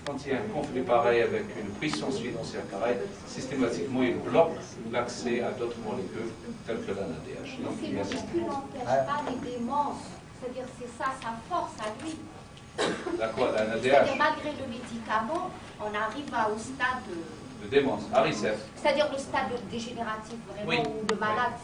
quand il y a un conflit pareil avec une puissance financière pareille, systématiquement il bloque l'accès à d'autres molécules telles que la NADH. Donc, ces molécules n'empêchent pas les démences, c'est-à-dire c'est ça sa force à lui. D'accord, la NADH. C'est-à-dire malgré le médicament, on arrive au stade de démence, Aricef. C'est-à-dire le stade dégénératif vraiment, oui. où le malade...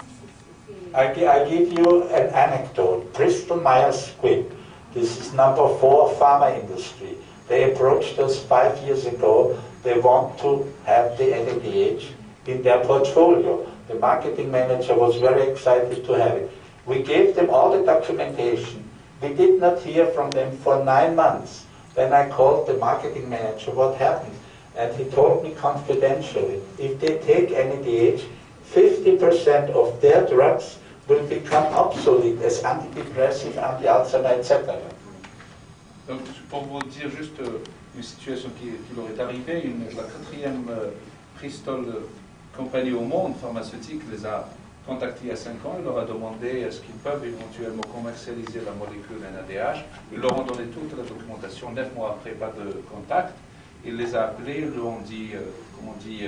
I give you an anecdote. Bristol Myers Squibb, this is number 4 pharma industry. They approached us 5 years ago. They want to have the NADH in their portfolio. The marketing manager was very excited to have it. We gave them all the documentation. We did not hear from them for 9 months. Then I called the marketing manager, what happened? And he told me confidentially, if they take NADH, 50% of their drugs will become obsolete as antidepressive, anti-Alzheimer, etc. Donc, pour vous dire juste une situation qui leur est arrivée, la 4e Bristol compagnie au monde pharmaceutique les a contactés il y a 5 ans, il leur a demandé est-ce qu'ils peuvent éventuellement commercialiser la molécule NADH. Ils leur ont donné toute la documentation, 9 mois après, pas de contact. Il les a appelés, ils leur ont dit, comme on dit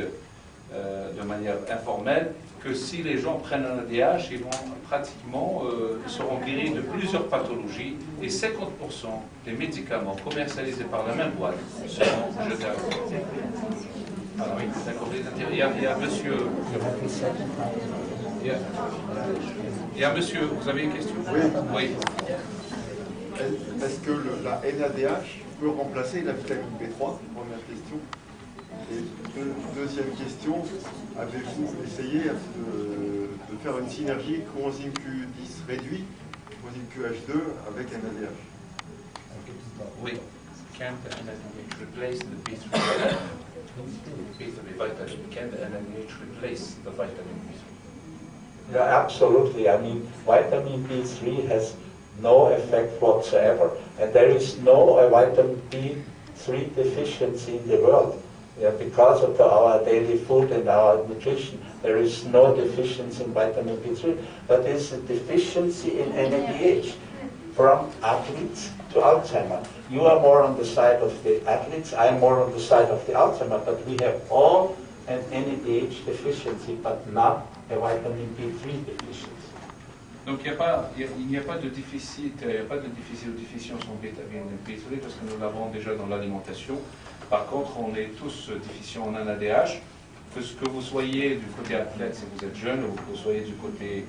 de manière informelle, que si les gens prennent un NADH, ils vont pratiquement, ils seront guéris de plusieurs pathologies et 50% des médicaments commercialisés par la même boîte seront jetés à la poubelle. Alors oui, d'accord. Il y a monsieur... Il y a monsieur, vous avez une question? Oui. Est-ce que la NADH peut remplacer la vitamine B3? Première question. Et deuxième question, avez-vous essayé de faire une synergie coenzyme Q10 réduit, coenzyme QH2 avec NADH? Oui. Can the NADH replace the B3 vitamin? Can the NADH replace the vitamin B3? Yeah, absolutely. I mean, vitamin B3 has no effect whatsoever. And there is no vitamin B3 deficiency in the world. Yeah, because of our daily food and our nutrition, there is no deficiency in vitamin B3, but there's a deficiency in NADH from athletes to Alzheimer. You are more on the side of the athletes, I am more on the side of the Alzheimer, but we have all an NADH deficiency, but not a vitamin B3 deficiency. Donc il n'y a pas de déficit, ou déficience en vitamine B3 parce que nous l'avons déjà dans l'alimentation. Par contre, on est tous déficients en NADH. Que ce que vous soyez du côté athlète si vous êtes jeune, ou que vous soyez du côté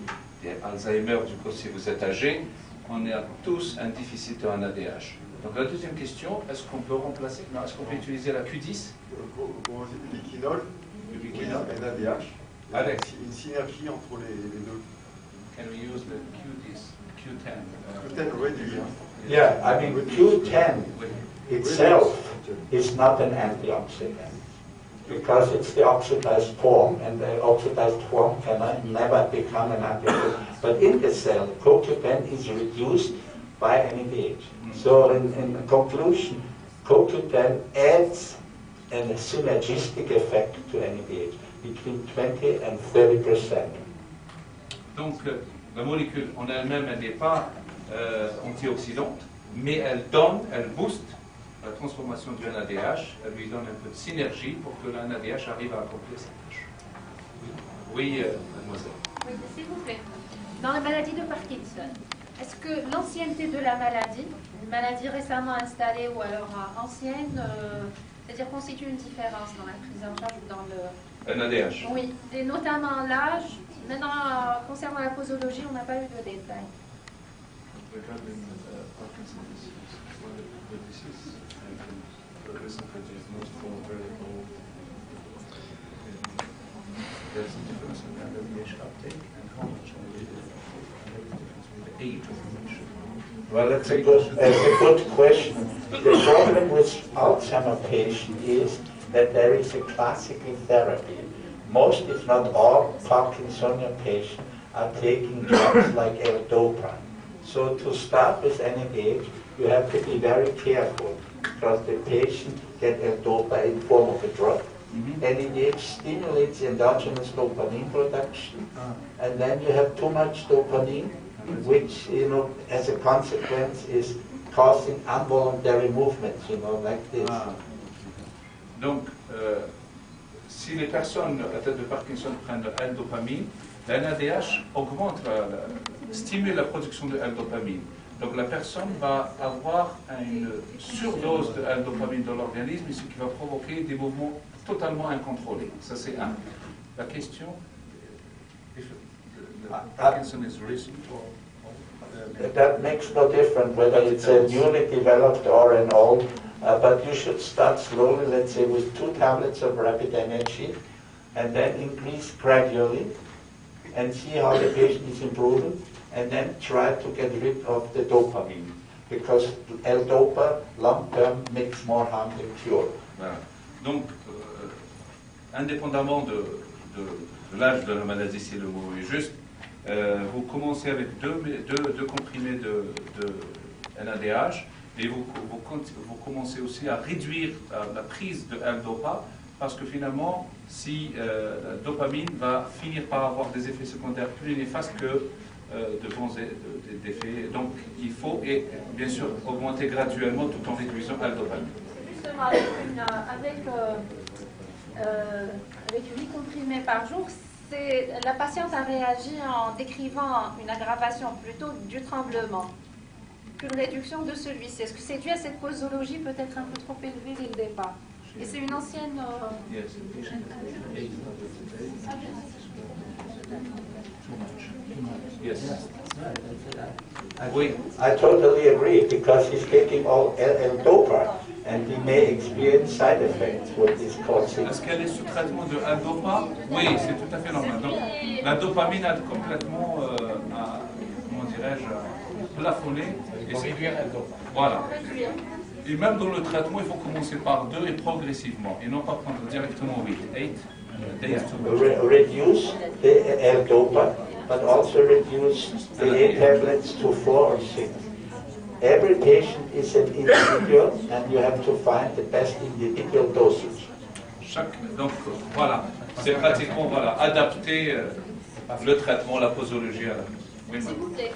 Alzheimer, du côté si vous êtes âgé, on a tous un déficit en NADH. Donc la deuxième question, est-ce qu'on peut remplacer, est-ce qu'on peut utiliser la Q10? Le biquinol, NADH, avec une synergie entre les deux. Can we use the Q10? Q10 already. Yeah, I mean Q10 itself is not an antioxidant because it's the oxidized form, and the oxidized form can never become an antioxidant. But in the cell, CoQ10 is reduced by NADH. So in conclusion, CoQ10 adds a synergistic effect to NADH between 20 and 30%. Donc la molécule en elle-même, elle n'est pas antioxydante, mais elle booste la transformation du NADH, elle lui donne un peu de synergie pour que le NADH arrive à accomplir sa tâche. Oui, mademoiselle. Oui, s'il vous plaît. Dans la maladie de Parkinson, est-ce que l'ancienneté de la maladie, une maladie récemment installée ou alors ancienne, c'est-à-dire constitue une différence dans la prise en charge ou dans le... NADH. Oui, et notamment l'âge. Maintenant, concernant la posologie, on n'a pas eu de détails. Well, that's a good question. The problem with Alzheimer patients is that there is a classical therapy. Most, if not all, Parkinsonian patients are taking drugs like L-Dopa. So to start with NADH, you have to be very careful because the patient gets L-Dopa in form of a drug. NADH stimulates endogenous dopamine production, and then you have too much dopamine, which, as a consequence, is causing involuntary movements, you know, like this. Ah. Donc, si les personnes atteintes de Parkinson prennent de L-dopamine, la NADH augmente, stimule la production de L-dopamine. Donc la personne va avoir une surdose de L-dopamine dans l'organisme, ce qui va provoquer des mouvements totalement incontrôlés. Ça c'est un. La question, if Parkinson is recent or... That makes no difference whether it's a newly developed or an old, but you should start slowly, let's say with 2 tablets of rapid energy, and then increase gradually, and see how the patient is improving, and then try to get rid of the dopamine, because L-dopa long-term makes more harm than cure. Voilà. Donc, indépendamment de l'âge de la maladie, si le mot est juste, vous commencez avec deux comprimés de NADH et vous commencez aussi à réduire la prise de L-dopa parce que finalement, si la dopamine va finir par avoir des effets secondaires plus néfastes que de bons effets. Donc, il faut, et bien sûr, augmenter graduellement tout en réduisant L-dopamine. Justement, avec 8 comprimés par jour, la patiente a réagi en décrivant une aggravation plutôt du tremblement qu'une réduction de celui-ci. Est-ce que c'est dû à cette posologie peut-être un peu trop élevée dès le départ? Et c'est une ancienne... Yes. I totally agree, because he's taking all L-dopa, and he may experience side effects with this causing. Est-ce qu'elle est sous traitement de L-dopa? Oui, c'est tout à fait normal. Donc, la dopamine a complètement, comment dirais-je, plafonné. Et c'est réduire L-dopa. Voilà. Et même dans le traitement, il faut commencer par 2 et progressivement, et non pas prendre directement 8, 8 days to Reduce the L-dopa, but also reduce the 8 tablets to 4 or 6. Every patient is an individual, and you have to find the best individual dosage. Donc voilà, c'est pratiquement adapter le traitement, la posologie à la. Oui, S'il vous plaît.